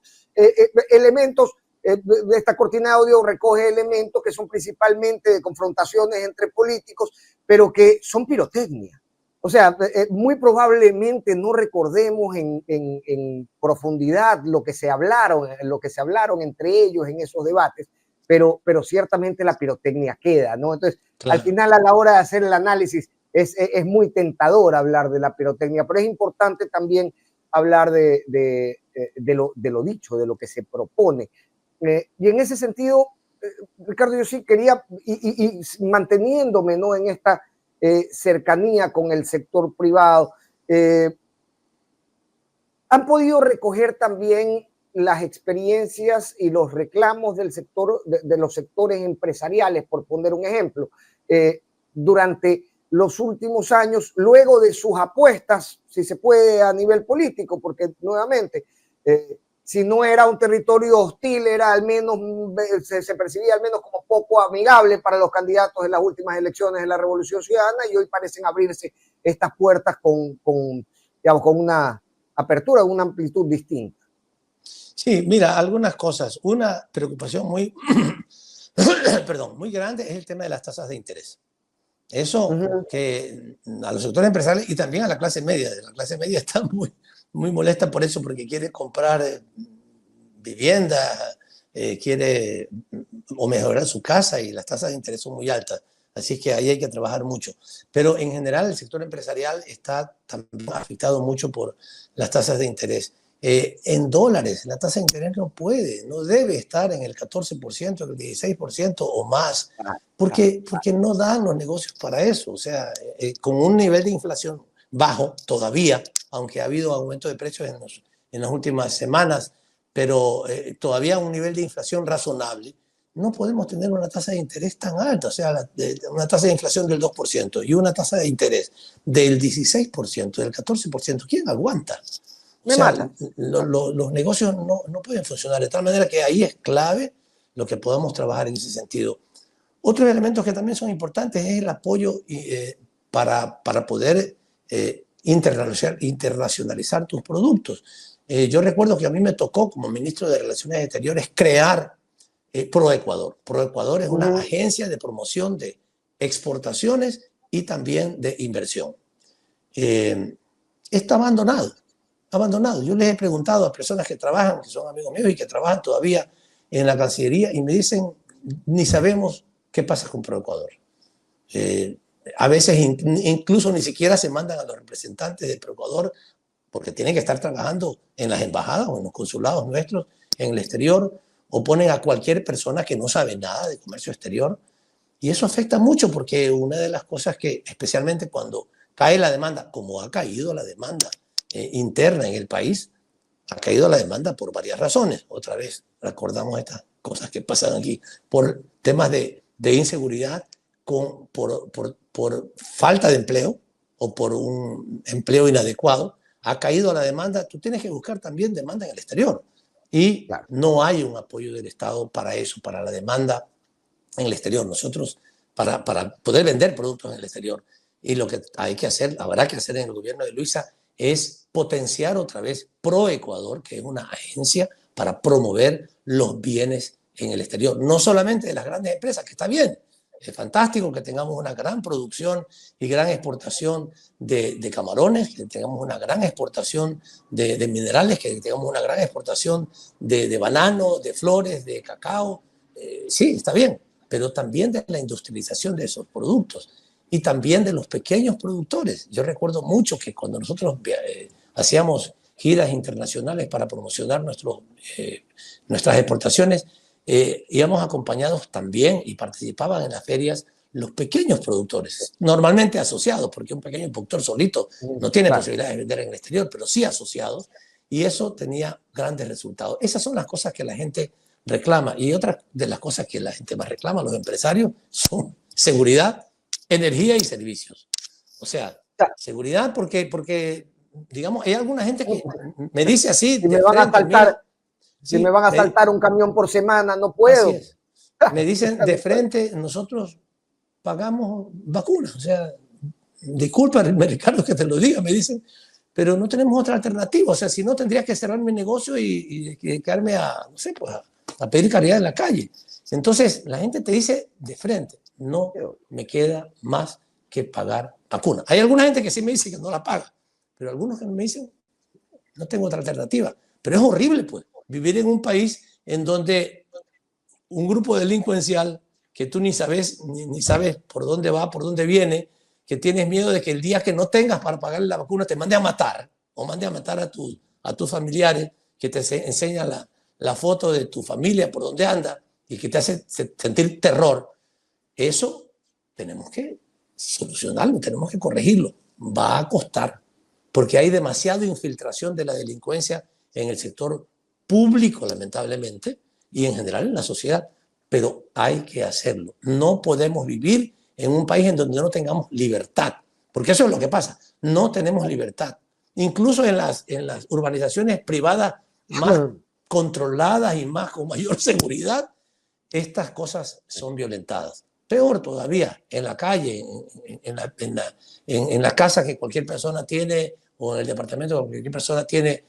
Elementos. Esta cortina de audio recoge elementos que son principalmente de confrontaciones entre políticos, pero que son pirotecnia. O sea, muy probablemente no recordemos en profundidad lo que se hablaron entre ellos en esos debates, pero ciertamente la pirotecnia queda, ¿no? Entonces, claro, al final, a la hora de hacer el análisis, es muy tentador hablar de la pirotecnia, pero es importante también hablar de lo dicho, de lo que se propone. Y en ese sentido, Ricardo, yo sí quería, y manteniéndome, ¿no?, en esta cercanía con el sector privado, han podido recoger también las experiencias y los reclamos del sector, de los sectores empresariales, por poner un ejemplo, durante los últimos años, luego de sus apuestas, si se puede, a nivel político, porque nuevamente, si no era un territorio hostil, era al menos, se percibía al menos como poco amigable para los candidatos en las últimas elecciones de la Revolución Ciudadana, y hoy parecen abrirse estas puertas con una apertura, una amplitud distinta. Sí, mira, algunas cosas. Una preocupación muy grande es el tema de las tasas de interés. Eso que a los sectores empresariales y también a la clase media está muy molesta por eso, porque quiere comprar vivienda, quiere o mejorar su casa y las tasas de interés son muy altas. Así es que ahí hay que trabajar mucho. Pero en general el sector empresarial está también afectado mucho por las tasas de interés. En dólares, la tasa de interés no debe estar en el 14%, el 16% o más, porque no dan los negocios para eso. O sea, con un nivel de inflación bajo todavía, aunque ha habido aumento de precios en las últimas semanas, pero todavía un nivel de inflación razonable, no podemos tener una tasa de interés tan alta, o sea, una tasa de inflación del 2% y una tasa de interés del 16%, del 14%. ¿Quién aguanta? O sea, los negocios no pueden funcionar de tal manera que ahí es clave lo que podamos trabajar en ese sentido. Otros elementos que también son importantes es el apoyo para poder internacionalizar tus productos. Yo recuerdo que a mí me tocó como ministro de Relaciones Exteriores crear ProEcuador. ProEcuador es una agencia de promoción de exportaciones y también de inversión. Está abandonado. Yo les he preguntado a personas que trabajan, que son amigos míos y que trabajan todavía en la Cancillería, y me dicen, ni sabemos qué pasa con ProEcuador. O Eh, a veces incluso ni siquiera se mandan a los representantes de Proecuador porque tienen que estar trabajando en las embajadas o en los consulados nuestros en el exterior, o ponen a cualquier persona que no sabe nada de comercio exterior. Y eso afecta mucho porque una de las cosas que, especialmente cuando cae la demanda, como ha caído la demanda interna en el país, ha caído la demanda por varias razones. Otra vez recordamos estas cosas que pasan aquí, por temas de inseguridad, por falta de empleo o por un empleo inadecuado. Ha caído la demanda. Tú tienes que buscar también demanda en el exterior. Y Claro. no hay un apoyo del Estado para eso, para la demanda en el exterior. Nosotros, para poder vender productos en el exterior, y lo que hay que hacer, habrá que hacer en el gobierno de Luisa, es potenciar otra vez Proecuador, que es una agencia para promover los bienes en el exterior. No solamente de las grandes empresas, que está bien, es fantástico que tengamos una gran producción y gran exportación de camarones, que tengamos una gran exportación de minerales, que tengamos una gran exportación de banano, de flores, de cacao. Sí, está bien, pero también de la industrialización de esos productos y también de los pequeños productores. Yo recuerdo mucho que cuando nosotros hacíamos giras internacionales para promocionar nuestras exportaciones, íbamos acompañados también y participaban en las ferias los pequeños productores, normalmente asociados, porque un pequeño productor solito no tiene Claro. posibilidad de vender en el exterior, pero sí asociados, y eso tenía grandes resultados. Esas son las cosas que la gente reclama, y otra de las cosas que la gente más reclama, los empresarios, son seguridad, energía y servicios. O sea, seguridad porque digamos, hay alguna gente que me dice así Si de me van a frente, saltar, mira, si me sí, van a saltar un camión por semana, no así puedo. es. Me dicen de frente, nosotros pagamos vacunas. O sea, disculpa, Ricardo, que te lo diga, me dicen, pero no tenemos otra alternativa. O sea, si no, tendría que cerrar mi negocio y dedicarme a, no sé, pues a pedir caridad en la calle. Entonces, la gente te dice de frente, no me queda más que pagar vacuna. Hay alguna gente que sí me dice que no la paga, pero algunos que me dicen, no tengo otra alternativa. Pero es horrible, pues, vivir en un país en donde un grupo delincuencial que tú ni sabes por dónde va, por dónde viene, que tienes miedo de que el día que no tengas para pagar la vacuna te mande a matar o mande a matar a tus familiares, que te enseña la foto de tu familia, por dónde anda y que te hace sentir terror. Eso tenemos que solucionarlo, tenemos que corregirlo. Va a costar, porque hay demasiada infiltración de la delincuencia en el sector público, lamentablemente, y en general en la sociedad, pero hay que hacerlo. No podemos vivir en un país en donde no tengamos libertad, porque eso es lo que pasa, no tenemos libertad. Incluso en las urbanizaciones privadas más controladas y más con mayor seguridad, estas cosas son violentadas. Peor todavía, en la calle, en la casa que cualquier persona tiene o en el departamento que cualquier persona tiene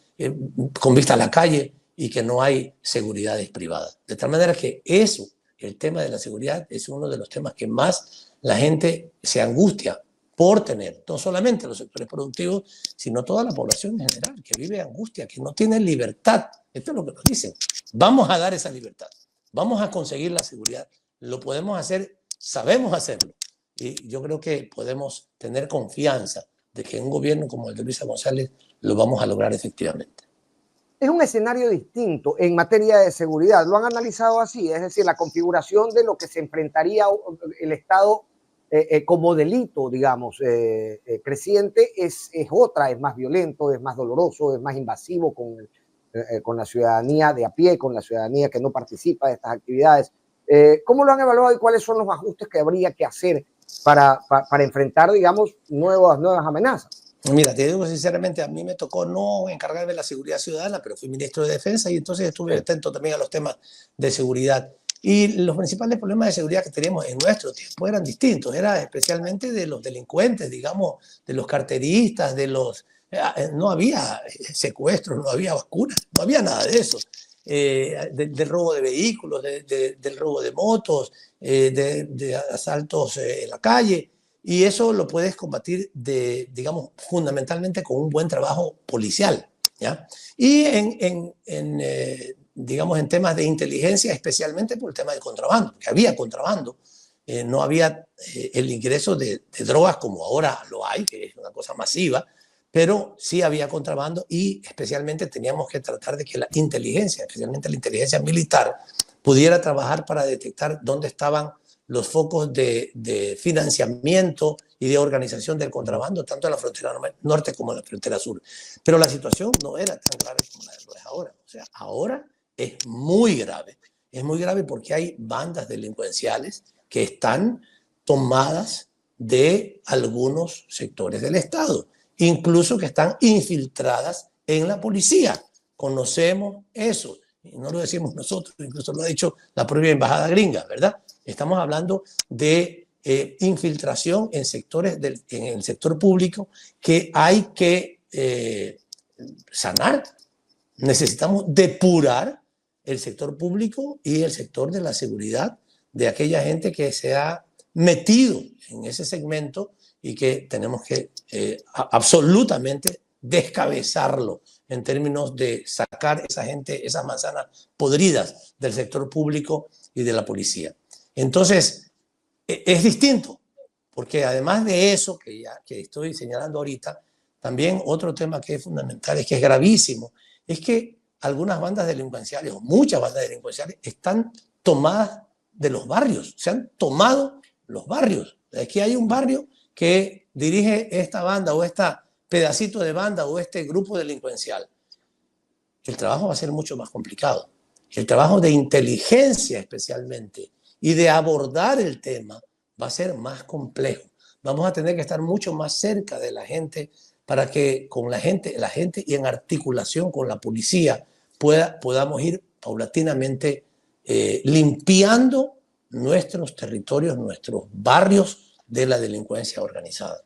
con vista a la calle y que no hay seguridades privadas. De tal manera que eso, el tema de la seguridad, es uno de los temas que más la gente se angustia por tener, no solamente los sectores productivos, sino toda la población en general, que vive angustia, que no tiene libertad. Esto es lo que nos dicen. Vamos a dar esa libertad. Vamos a conseguir la seguridad. Lo podemos hacer, sabemos hacerlo. Y yo creo que podemos tener confianza de que un gobierno como el de Luisa González lo vamos a lograr efectivamente. Es un escenario distinto en materia de seguridad. Lo han analizado así, es decir, la configuración de lo que se enfrentaría el Estado como delito, digamos, creciente es otra, es más violento, es más doloroso, es más invasivo con la ciudadanía de a pie, con la ciudadanía que no participa de estas actividades. ¿Cómo lo han evaluado y cuáles son los ajustes que habría que hacer para enfrentar, digamos, nuevas amenazas? Mira, te digo sinceramente, a mí me tocó no encargarme de la seguridad ciudadana, pero fui ministro de Defensa y entonces estuve atento también a los temas de seguridad. Y los principales problemas de seguridad que teníamos en nuestro tiempo eran distintos, era especialmente de los delincuentes, digamos, de los carteristas, de los... No había secuestros, no había vacunas, no había nada de eso. Del robo de vehículos, del robo de motos, de asaltos en la calle. Y eso lo puedes combatir, digamos, fundamentalmente con un buen trabajo policial, ¿ya? Y digamos, en temas de inteligencia, especialmente por el tema del contrabando, que había contrabando no había el ingreso de drogas como ahora lo hay, que es una cosa masiva, pero sí había contrabando y especialmente teníamos que tratar de que la inteligencia, especialmente la inteligencia militar, pudiera trabajar para detectar dónde estaban los focos de financiamiento y de organización del contrabando, tanto en la frontera norte como en la frontera sur. Pero la situación no era tan grave como la de ahora. O sea, ahora es muy grave. Es muy grave porque hay bandas delincuenciales que están tomadas de algunos sectores del Estado, incluso que están infiltradas en la policía. Conocemos eso. Y no lo decimos nosotros, incluso lo ha dicho la propia embajada gringa, ¿verdad? Estamos hablando de infiltración en sectores en el sector público que hay que sanar. Necesitamos depurar el sector público y el sector de la seguridad de aquella gente que se ha metido en ese segmento y que tenemos que absolutamente descabezarlo en términos de sacar esa gente, esas manzanas podridas del sector público y de la policía. Entonces, es distinto, porque además de eso que estoy señalando ahorita, también otro tema que es fundamental, es que es gravísimo, es que algunas bandas delincuenciales, o muchas bandas delincuenciales, están tomadas de los barrios, se han tomado los barrios. Aquí hay un barrio que dirige esta banda o este pedacito de banda o este grupo delincuencial. El trabajo va a ser mucho más complicado. El trabajo de inteligencia especialmente y de abordar el tema va a ser más complejo. Vamos a tener que estar mucho más cerca de la gente para que con la gente y en articulación con la policía podamos ir paulatinamente limpiando nuestros territorios, nuestros barrios de la delincuencia organizada.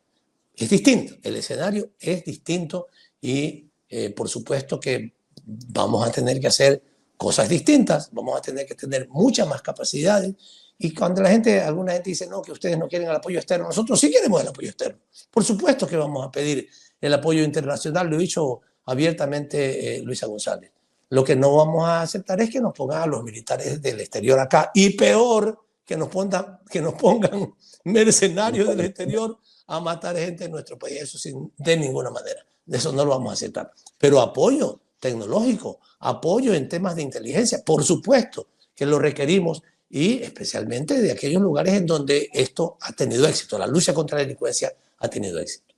Es distinto, el escenario es distinto y por supuesto que vamos a tener que hacer cosas distintas, vamos a tener que tener muchas más capacidades. Y cuando alguna gente dice no, que ustedes no quieren el apoyo externo, nosotros sí queremos el apoyo externo. Por supuesto que vamos a pedir el apoyo internacional, lo he dicho abiertamente Luisa González. Lo que no vamos a aceptar es que nos pongan a los militares del exterior acá y peor, que nos pongan mercenarios del exterior a matar gente en nuestro país. Eso sin, de ninguna manera. Eso no lo vamos a aceptar. Pero apoyo tecnológico, apoyo en temas de inteligencia, por supuesto que lo requerimos y especialmente de aquellos lugares en donde esto ha tenido éxito. La lucha contra la delincuencia ha tenido éxito.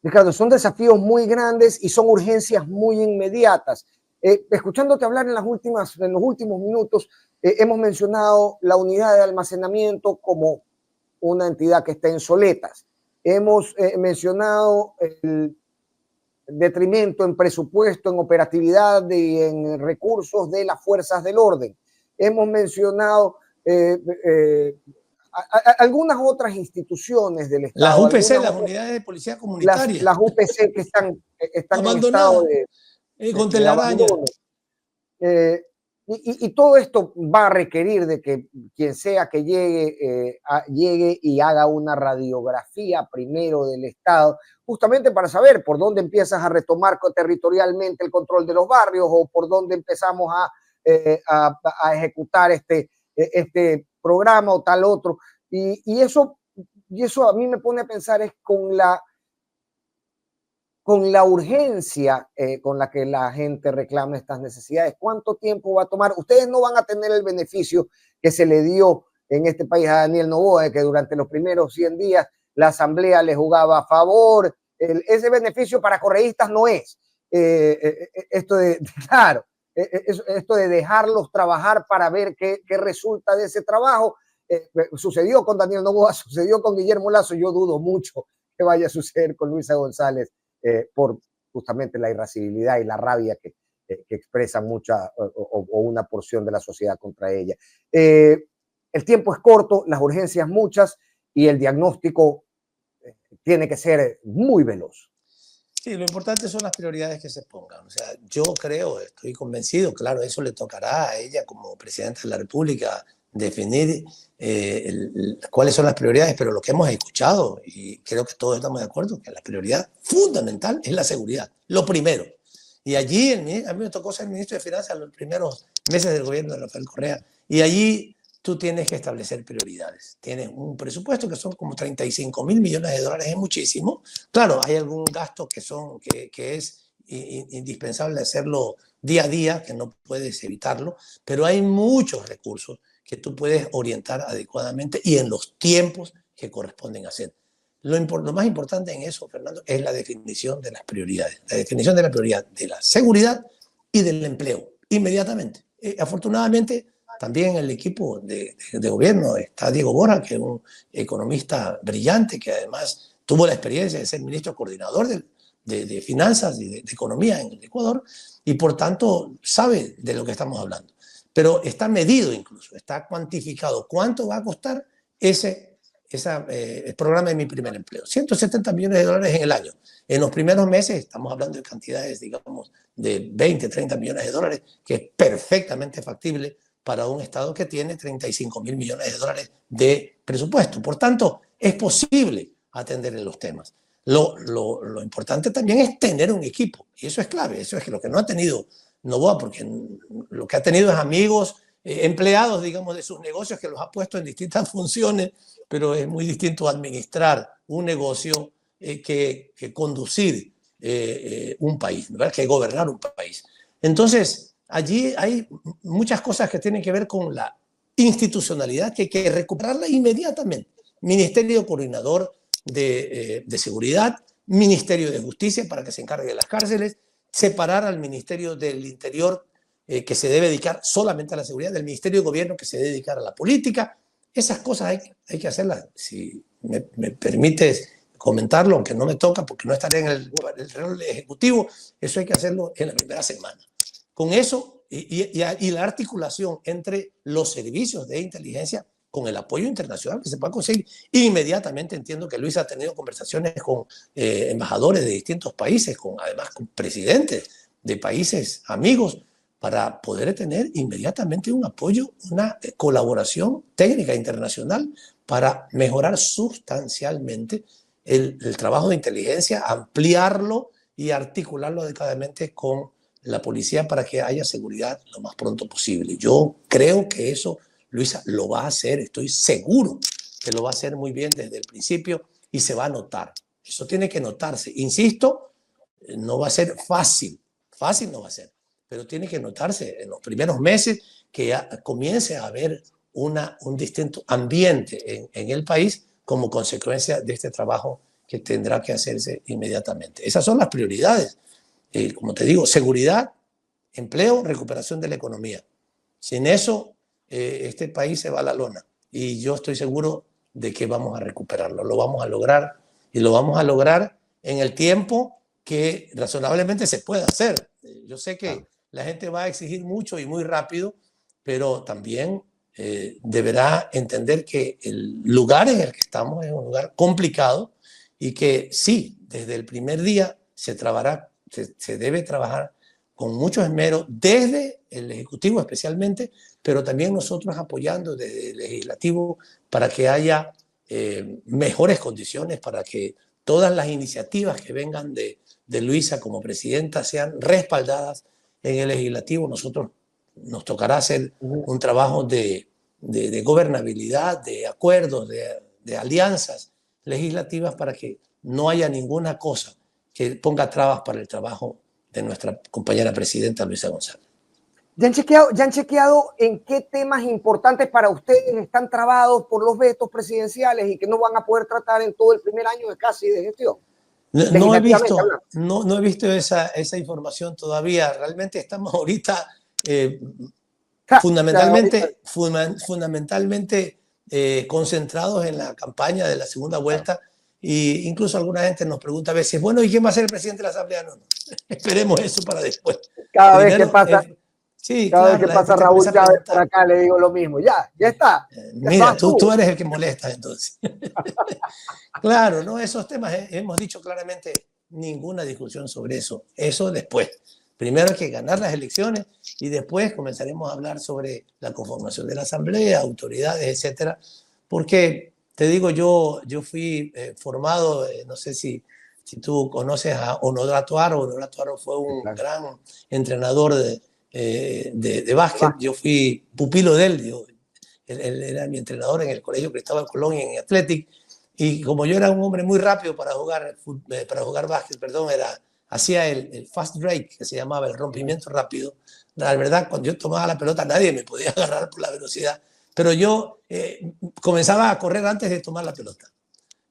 Ricardo, son desafíos muy grandes y son urgencias muy inmediatas. Escuchándote hablar en los últimos minutos, hemos mencionado la unidad de almacenamiento como una entidad que está en soletas. Hemos mencionado el detrimento en presupuesto, en operatividad y en recursos de las fuerzas del orden. Hemos mencionado algunas otras instituciones del Estado. Las UPC, las unidades de policía comunitaria. Las UPC que están en estado con telaraña. Y todo esto va a requerir de que quien sea que llegue y haga una radiografía primero del Estado, justamente para saber por dónde empiezas a retomar territorialmente el control de los barrios o por dónde empezamos a ejecutar este programa o tal otro. Y eso a mí me pone a pensar es con la urgencia con la que la gente reclama estas necesidades. ¿Cuánto tiempo va a tomar? Ustedes no van a tener el beneficio que se le dio en este país a Daniel Noboa, que durante los primeros 100 días la Asamblea le jugaba a favor. Ese beneficio para correístas no es. Esto de dejarlos trabajar para ver qué resulta de ese trabajo. Sucedió con Daniel Noboa, sucedió con Guillermo Lazo. Yo dudo mucho que vaya a suceder con Luisa González. Por justamente la irascibilidad y la rabia que expresa mucha o una porción de la sociedad contra ella. El tiempo es corto, las urgencias muchas y el diagnóstico tiene que ser muy veloz. Sí, lo importante son las prioridades que se pongan. O sea, yo creo, estoy convencido, claro, eso le tocará a ella como presidenta de la República definir cuáles son las prioridades, pero lo que hemos escuchado, y creo que todos estamos de acuerdo, que la prioridad fundamental es la seguridad, lo primero. Y allí, a mí me tocó ser ministro de Finanzas en los primeros meses del gobierno de Rafael Correa, y allí tú tienes que establecer prioridades. Tienes un presupuesto que son como 35.000 millones de dólares, es muchísimo. Claro, hay algún gasto que es indispensable hacerlo día a día, que no puedes evitarlo, pero hay muchos recursos que tú puedes orientar adecuadamente y en los tiempos que corresponden hacer. Lo más importante en eso, Fernando, es la definición de las prioridades. La definición de la prioridad de la seguridad y del empleo, inmediatamente. Afortunadamente, también en el equipo de gobierno está Diego Borja, que es un economista brillante, que además tuvo la experiencia de ser ministro coordinador de finanzas y de economía en el Ecuador, y por tanto sabe de lo que estamos hablando. Pero está medido incluso, está cuantificado cuánto va a costar ese programa de Mi Primer Empleo. 170 millones de dólares en el año. En los primeros meses estamos hablando de cantidades, digamos, de 20, 30 millones de dólares, que es perfectamente factible para un Estado que tiene 35.000 millones de dólares de presupuesto. Por tanto, es posible atender los temas. Lo importante también es tener un equipo, y eso es clave. Eso es lo que no ha tenido Noboa, porque lo que ha tenido es amigos, empleados, digamos, de sus negocios, que los ha puesto en distintas funciones, pero es muy distinto administrar un negocio que conducir un país, ¿verdad? Que gobernar un país. Entonces, allí hay muchas cosas que tienen que ver con la institucionalidad, que hay que recuperarla inmediatamente. Ministerio Coordinador de Seguridad, Ministerio de Justicia para que se encargue de las cárceles, separar al Ministerio del Interior, que se debe dedicar solamente a la seguridad, del Ministerio de Gobierno, que se debe dedicar a la política. Esas cosas hay que hacerlas. Si me permites comentarlo, aunque no me toca porque no estaré en el rol ejecutivo, eso hay que hacerlo en la primera semana. Con eso y la articulación entre los servicios de inteligencia con el apoyo internacional que se pueda conseguir inmediatamente. Entiendo que Luis ha tenido conversaciones con embajadores de distintos países, además con presidentes de países amigos, para poder tener inmediatamente un apoyo, una colaboración técnica internacional para mejorar sustancialmente el trabajo de inteligencia, ampliarlo y articularlo adecuadamente con la policía para que haya seguridad lo más pronto posible. Yo creo que eso, Luisa, lo va a hacer, estoy seguro que lo va a hacer muy bien desde el principio y se va a notar. Eso tiene que notarse. Insisto, no va a ser fácil no va a ser, pero tiene que notarse en los primeros meses que ya comience a haber un distinto ambiente en el país como consecuencia de este trabajo que tendrá que hacerse inmediatamente. Esas son las prioridades. Como te digo, seguridad, empleo, recuperación de la economía. Sin eso, este país se va a la lona. Y yo estoy seguro de que vamos a recuperarlo. Lo vamos a lograr y lo vamos a lograr en el tiempo que razonablemente se pueda hacer. Yo sé que la gente va a exigir mucho y muy rápido, pero también deberá entender que el lugar en el que estamos es un lugar complicado y que sí, desde el primer día se debe trabajar con mucho esmero desde el Ejecutivo especialmente, pero también nosotros apoyando desde el Legislativo para que haya mejores condiciones, para que todas las iniciativas que vengan de Luisa como presidenta sean respaldadas en el Legislativo. Nosotros nos tocará hacer un trabajo de gobernabilidad, de acuerdos, de alianzas legislativas para que no haya ninguna cosa que ponga trabas para el trabajo de nuestra compañera presidenta Luisa González. ¿Ya han chequeado en qué temas importantes para ustedes están trabados por los vetos presidenciales y que no van a poder tratar en todo el primer año de casi de gestión? No he visto esa información todavía. Realmente estamos ahorita fundamentalmente concentrados en la campaña de la segunda vuelta. E incluso alguna gente nos pregunta a veces, bueno, ¿y quién va a ser el presidente de la Asamblea? No. Esperemos eso para después. Cada vez que pasa Raúl Chávez por acá le digo lo mismo. Ya está. Mira, tú eres el que molesta entonces. Claro, ¿no? Esos temas hemos dicho claramente, ninguna discusión sobre eso. Eso después. Primero hay que ganar las elecciones y después comenzaremos a hablar sobre la conformación de la Asamblea, autoridades, etcétera. Porque, te digo, yo fui formado, no sé si tú conoces a Honorato Aro. Honorato Aro fue un gran entrenador de básquet. Yo fui pupilo de él. él era mi entrenador en el Colegio Cristóbal Colón y en Athletic, y como yo era un hombre muy rápido para jugar básquet, perdón, hacía el fast break, que se llamaba el rompimiento rápido. La verdad, cuando yo tomaba la pelota nadie me podía agarrar por la velocidad, pero yo comenzaba a correr antes de tomar la pelota.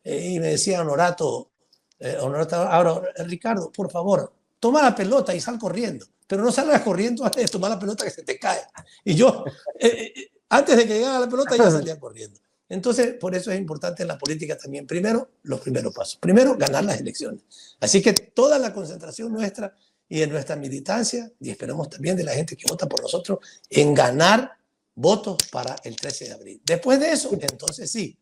Y me decía Honorato, ahora, Ricardo, por favor, toma la pelota y sal corriendo, pero no salgas corriendo antes de tomar la pelota que se te cae. Y yo, antes de que llegara la pelota, ya salía corriendo. Entonces, por eso es importante en la política también, primero, los primeros pasos. Primero, ganar las elecciones. Así que toda la concentración nuestra y en nuestra militancia, y esperamos también de la gente que vota por nosotros, en ganar votos para el 13 de abril. Después de eso, entonces sí,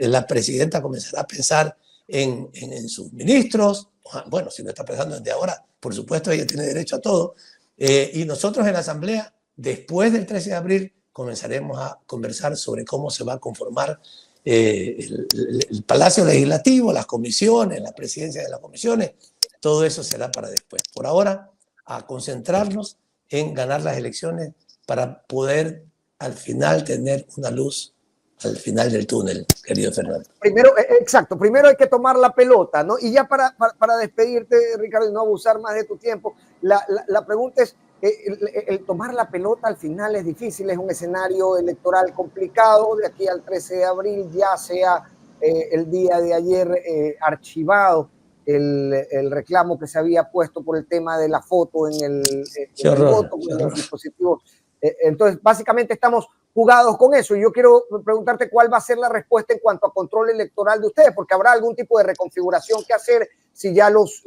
la presidenta comenzará a pensar en sus ministros. Bueno, si no está pensando desde ahora, por supuesto, ella tiene derecho a todo. Y nosotros en la Asamblea, después del 13 de abril, comenzaremos a conversar sobre cómo se va a conformar el Palacio Legislativo, las comisiones, la presidencia de las comisiones. Todo eso será para después. Por ahora, a concentrarnos en ganar las elecciones para poder al final tener una luz al final del túnel, querido Fernando. Primero, exacto, primero hay que tomar la pelota, ¿no? Y ya para despedirte, Ricardo, y no abusar más de tu tiempo, la pregunta es, el tomar la pelota al final es difícil, es un escenario electoral complicado, de aquí al 13 de abril ya sea el día de ayer archivado el reclamo que se había puesto por el tema de la foto en el voto, con los dispositivos. Entonces, básicamente estamos jugados con eso. Y yo quiero preguntarte cuál va a ser la respuesta en cuanto a control electoral de ustedes, porque habrá algún tipo de reconfiguración que hacer si ya los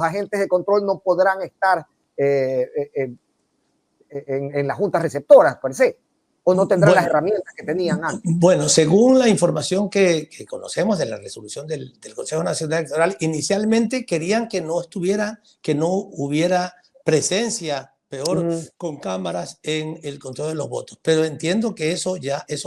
agentes de control no podrán estar en las juntas receptoras, per se, o no tendrán las herramientas que tenían antes. Bueno, según la información que conocemos de la resolución del Consejo Nacional Electoral, inicialmente querían que no hubiera presencia con cámaras en el control de los votos. Pero entiendo que eso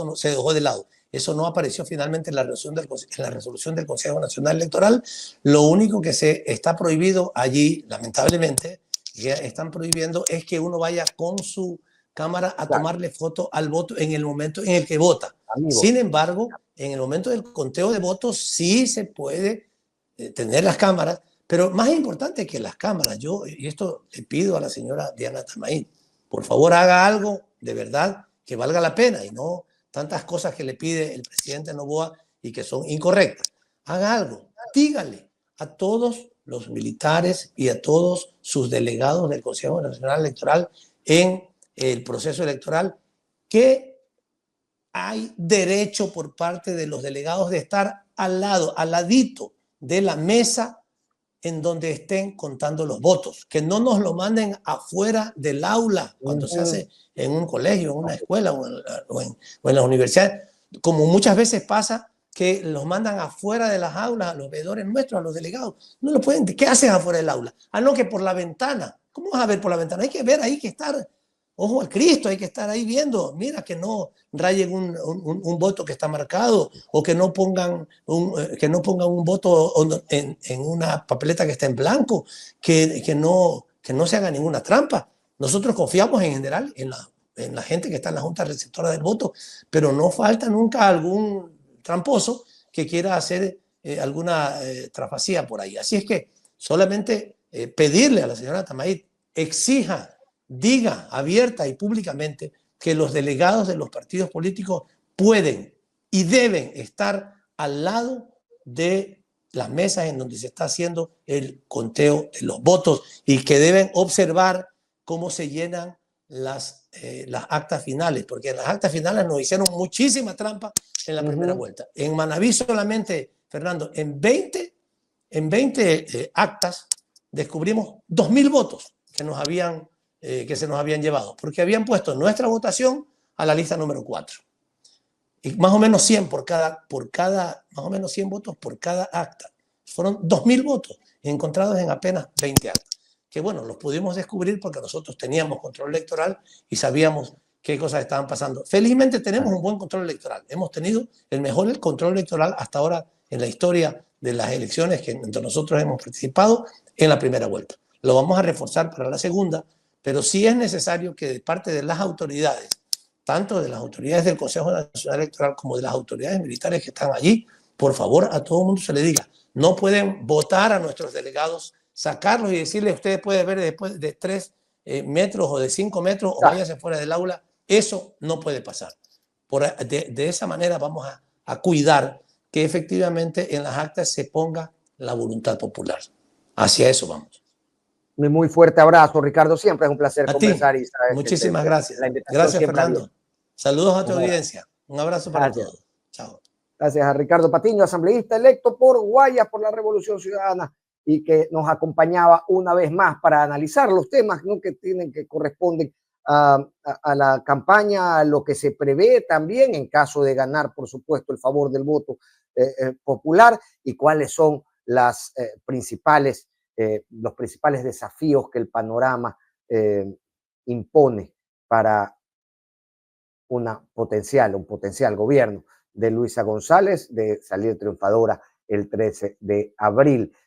no, se dejó de lado. Eso no apareció finalmente en la resolución del Consejo Nacional Electoral. Lo único que se está prohibido allí, lamentablemente, que están prohibiendo es que uno vaya con su cámara a tomarle foto al voto en el momento en el que vota. Sin embargo, en el momento del conteo de votos sí se puede tener las cámaras. Pero más importante que las cámaras, y esto le pido a la señora Diana Tamaín, por favor haga algo de verdad que valga la pena y no tantas cosas que le pide el presidente Noboa y que son incorrectas. Haga algo, dígale a todos los militares y a todos sus delegados del Consejo Nacional Electoral en el proceso electoral que hay derecho por parte de los delegados de estar al ladito de la mesa en donde estén contando los votos, que no nos lo manden afuera del aula cuando se hace en un colegio, en una escuela o en las universidades, como muchas veces pasa que los mandan afuera de las aulas a los veedores nuestros, a los delegados. No lo pueden. ¿Qué hacen afuera del aula? No, que por la ventana. ¿Cómo vas a ver por la ventana? Hay que ver, hay que estar, ojo al Cristo, hay que estar ahí viendo. Mira, que no rayen un voto que está marcado o que no pongan un voto en una papeleta que está en blanco, que no se haga ninguna trampa. Nosotros confiamos en general en la gente que está en la Junta Receptora del Voto, pero no falta nunca algún tramposo que quiera hacer alguna trafacía por ahí. Así es que solamente pedirle a la señora Tamaín, exija, diga abierta y públicamente que los delegados de los partidos políticos pueden y deben estar al lado de las mesas en donde se está haciendo el conteo de los votos y que deben observar cómo se llenan las actas finales, porque en las actas finales nos hicieron muchísima trampa en la primera vuelta. En Manaví solamente, Fernando, en 20 actas descubrimos 2.000 votos que se nos habían llevado, porque habían puesto nuestra votación a la lista número 4. Y más o menos 100 más o menos 100 votos por cada acta. Fueron 2.000 votos encontrados en apenas 20 actas. Que bueno, los pudimos descubrir porque nosotros teníamos control electoral y sabíamos qué cosas estaban pasando. Felizmente tenemos un buen control electoral. Hemos tenido el mejor control electoral hasta ahora en la historia de las elecciones que entre nosotros hemos participado en la primera vuelta. Lo vamos a reforzar para la segunda, pero sí es necesario que de parte de las autoridades, tanto de las autoridades del Consejo Nacional Electoral como de las autoridades militares que están allí, por favor, a todo el mundo se le diga, no pueden votar a nuestros delegados, sacarlos y decirles, ustedes pueden ver después de 3 metros o de 5 metros o váyase fuera del aula. Eso no puede pasar. De esa manera vamos a cuidar que efectivamente en las actas se ponga la voluntad popular. Hacia eso vamos. Un muy fuerte abrazo, Ricardo. Siempre es un placer A conversar ti, y saber muchísimas gracias. la invitación Gracias, siempre Fernando. abierta. Saludos a tu audiencia. Un abrazo para todos. Chao. Gracias a Ricardo Patiño, asambleísta electo por Guayas por la Revolución Ciudadana y que nos acompañaba una vez más para analizar los temas, ¿no?, que corresponden a la campaña, a lo que se prevé también en caso de ganar, por supuesto, el favor del voto popular y cuáles son los principales desafíos que el panorama impone para un potencial gobierno de Luisa González de salir triunfadora el 13 de abril.